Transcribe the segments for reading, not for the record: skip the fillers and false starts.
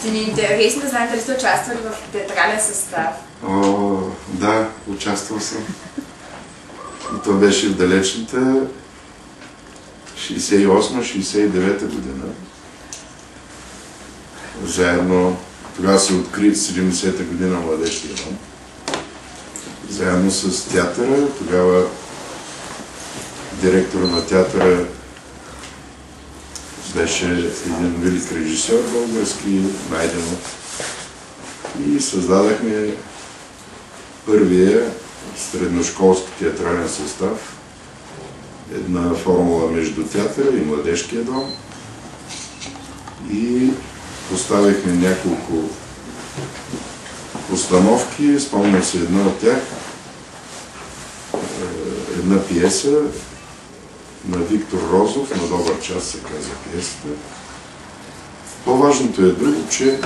Ще ни е интересно да знаем дали сте участвали в театрален състав. Да, участвал съм. И това беше в далечната 68-69 година. Заедно, тогава се откри 70-та година Младежкия дом. Заедно с театъра, тогава директор на театъра беше един велик режисьор български, Найденов. И създадахме първия средношколски театрален състав, една формула между театъра и Младежкия дом. И поставихме няколко постановки, спомням се една от тях, една пиеса на Виктор Розов, "На добър час" се казва пиесата. По-важното е друго, че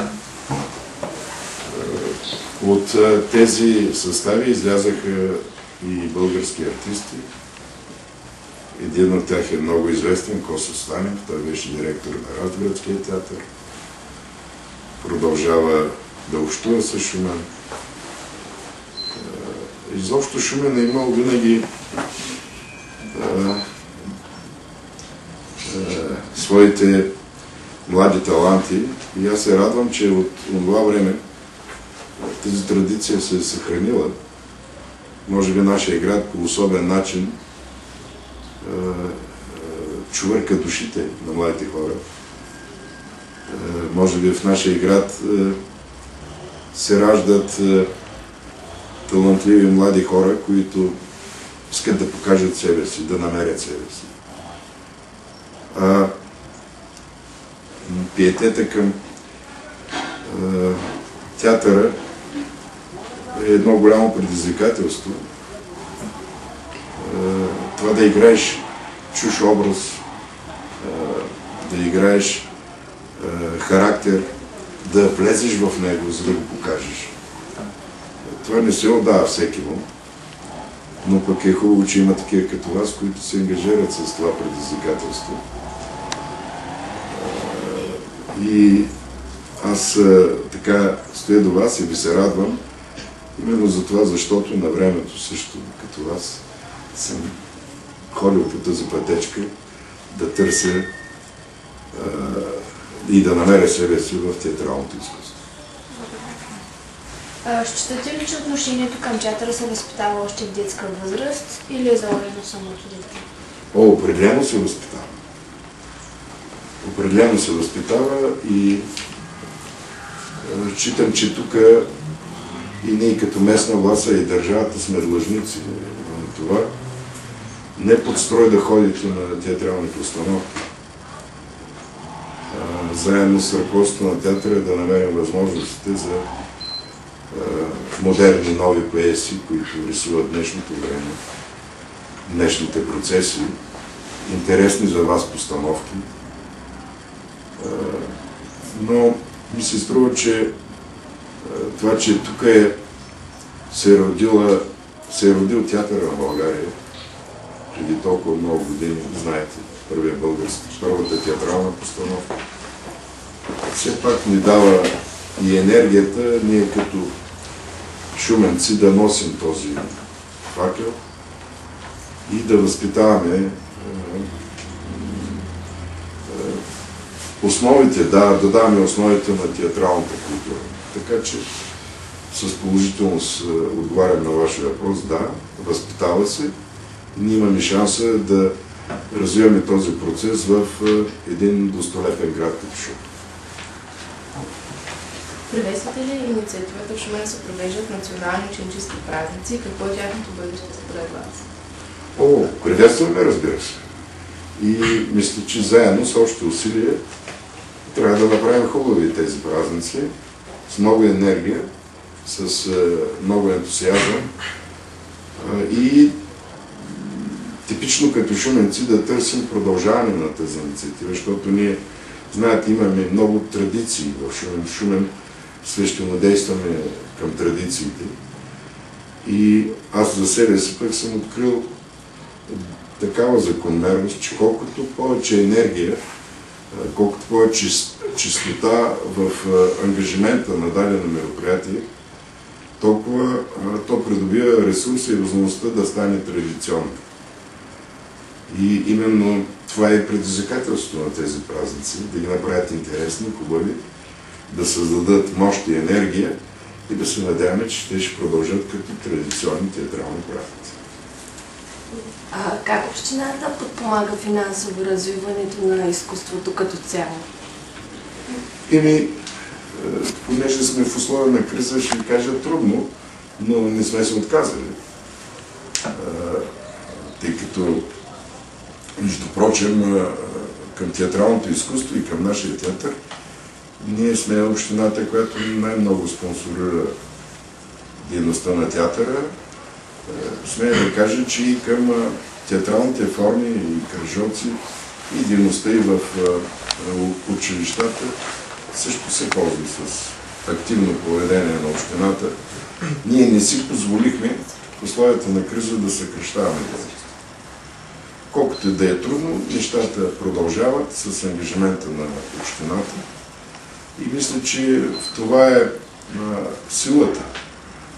от тези състави излязаха и български артисти. Един от тях е много известен, Косо Станев, той беше директор на Разградския театър. Продължава да общува с Шумен. Изобщо Шумен е имал винаги своите млади таланти и аз се радвам, че от това време тази традиция се е съхранила. Може би нашия град по особен начин чувърка душите на младите хора. Може би в нашия град се раждат талантливи млади хора, които искат да покажат себе си, да намерят себе си. Пиетета към театъра е едно голямо предизвикателство. Това да играеш чуж образ, да играеш характер, да влезеш в него, за да го покажеш. Това не се отдава всеки му, но пък е хубаво, че има такива като вас, които се ангажират с това предизвикателство. И аз така стоя до вас и ви се радвам, именно за това, защото на времето също като вас съм ходил по тази пътечка да търся и да намеря себе си в театралното изкуство. Считате ли, че отношението към театъра се възпитава още в детска възраст или е заложено самото дете? Определено се възпитава. Определено се възпитава и считам, че тук и ние като местна власт и държавата сме длъжници на това. Не под строй да ходите на театрални постановки. Заедно с ръководството на театъра да намерим възможностите за модерни нови поеси, които рисуват днешното време, днешните процеси, интересни за вас постановки. Но ми се струва, че това, че тук се е родил театъра на България преди толкова много години, знаете, първата театрална постановка, все пак ни дава и енергията, ние като шуменци да носим този факел и да възпитаваме основите, да даваме основите на театралната култура. Така че с положителност отговарям на вашия въпрос. Да, възпитава се. Ние имаме шанса да развиваме този процес в един достолепен град като Шумен. Приветствате ли инициативата в Шумен да се провеждат национални ученически празници? Какво е тяхното бъдеще според вас? Приветстваме, разбира се. И мисля, че заедно с общи усилия трябва да направим хубави тези празници, с много енергия, с много ентусиазъм и типично като шуменци да търсим продължаване на тази инициатива, защото ние, знаете, имаме много традиции в Шумен. Шумен свещенодействаме към традициите. И аз за себе си пък съм открил такава закономерност, че колкото повече енергия колкото повече чистота в ангажимента на дадено мероприятие, толкова то придобива ресурса и възможността да стане традиционно. И именно това е предизвикателството на тези празници, да ги направят интересни, хубави, да създадат мощ и енергия и да се надяваме, че те ще продължат като традиционни театрални празници. А как общината подпомага финансово развиването на изкуството като цяло? Понеже сме в условия на криза, ще ви кажа трудно, но не сме се отказали. Тъй като, между прочим, към театралното изкуство и към нашия театър, ние сме общината, която най-много спонсорира дейността на театъра. Смея да кажа, че и към театралните форми и кръжоци и дейността и в училищата също се ползва с активно поведение на общината. Ние не си позволихме в условията на криза да съкращаваме дейността. Колкото и да е трудно, нещата продължават с ангажимента на общината. И мисля, че в това е силата,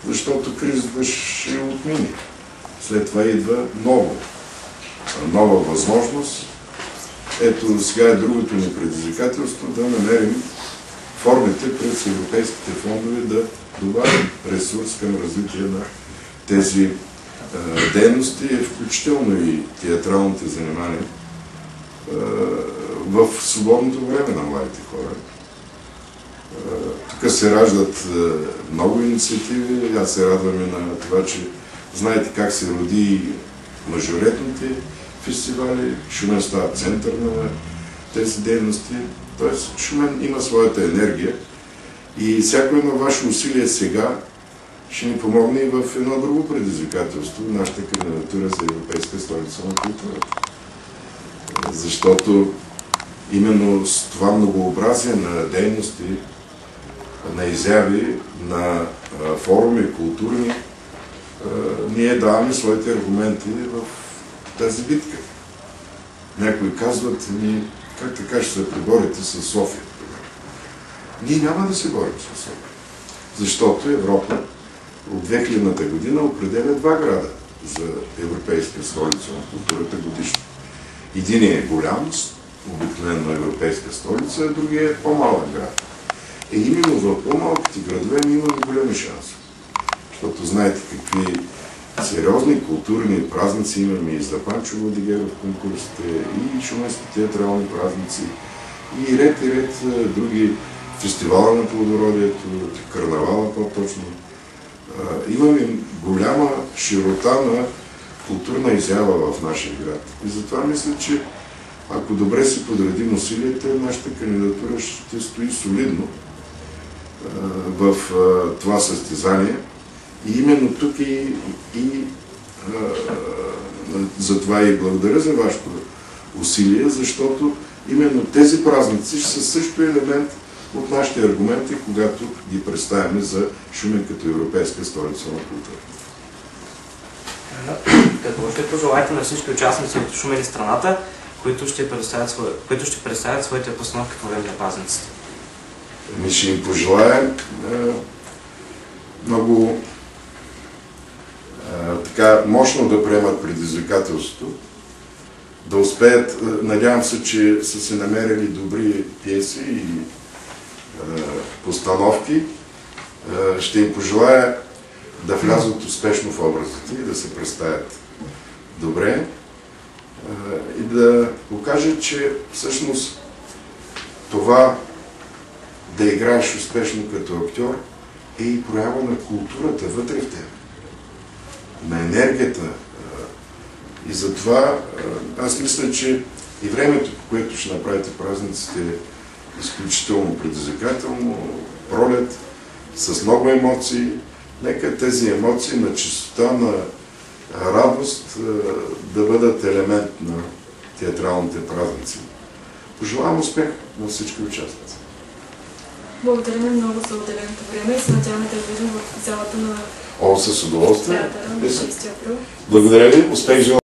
защото кризата ще отмине. След това идва нова възможност. Ето сега е другото ни предизвикателство да намерим формите през европейските фондове да добавим ресурс към развитие на тези дейности, включително и театралните занимания в свободното време на младите хора. Тук се раждат много инициативи. Аз се радвам и на това, че знаете как се роди мажоретните фестивали. Шумен става център на тези дейности. Тоест Шумен има своята енергия и всяко едно ваше усилие сега ще ни помогне и в едно друго предизвикателство, нашата кандидатура за Европейска столица на културата. Защото именно с това многообразие на дейности, на изяви, на форуми културни, ние даваме своите аргументи в тази битка. Някои казват, как така ще се преборите с София? Ние няма да се борим с София. Защото Европа от 2000-та година определя два града за Европейска столица на културата годишно. Един е голям, обикновено европейска столица, а другия е по-малък град. Именно в по-малките градове ние имаме големи шанси. Защото знаете какви сериозни културни празници имаме и за Панчо Владигер в конкурсите, и шуменски театрални празници, и ред други, фестивала на плодородието, карнавала по-точно. Имаме голяма широта на културна изява в нашия град. И затова мисля, че ако добре си подредим усилията, нашата кандидатура ще стои солидно в това състезание. И именно тук затова и благодаря за вашето усилие, защото именно тези празници ще са също елемент от нашите аргументи, когато ги представяме за Шумен като европейска столица на културата. Какво ще пожелаете на всички участници от Шумен и страната, които ще представят своите постановки по време на празниците? Ще им пожелаем много така мощно да приемат предизвикателството, да успеят, надявам се, че са се намерили добри пиеси и постановки. Ще им пожелая да влязат успешно в образите и да се представят добре и да покажат, че всъщност това да играеш успешно като актьор е и проява на културата вътре в теб, на енергията. И затова аз мисля, че и времето, по което ще направите празниците, е изключително предизвикателно, пролет, с много емоции. Нека тези емоции на чистота, на радост да бъдат елемент на театралните празници. Пожелавам успех на всички участници. Благодаря ви много за отделеното време и се надяваме да видим в залата на С удоволствие. театъра на 6 април. Благодаря ви. Успех желая.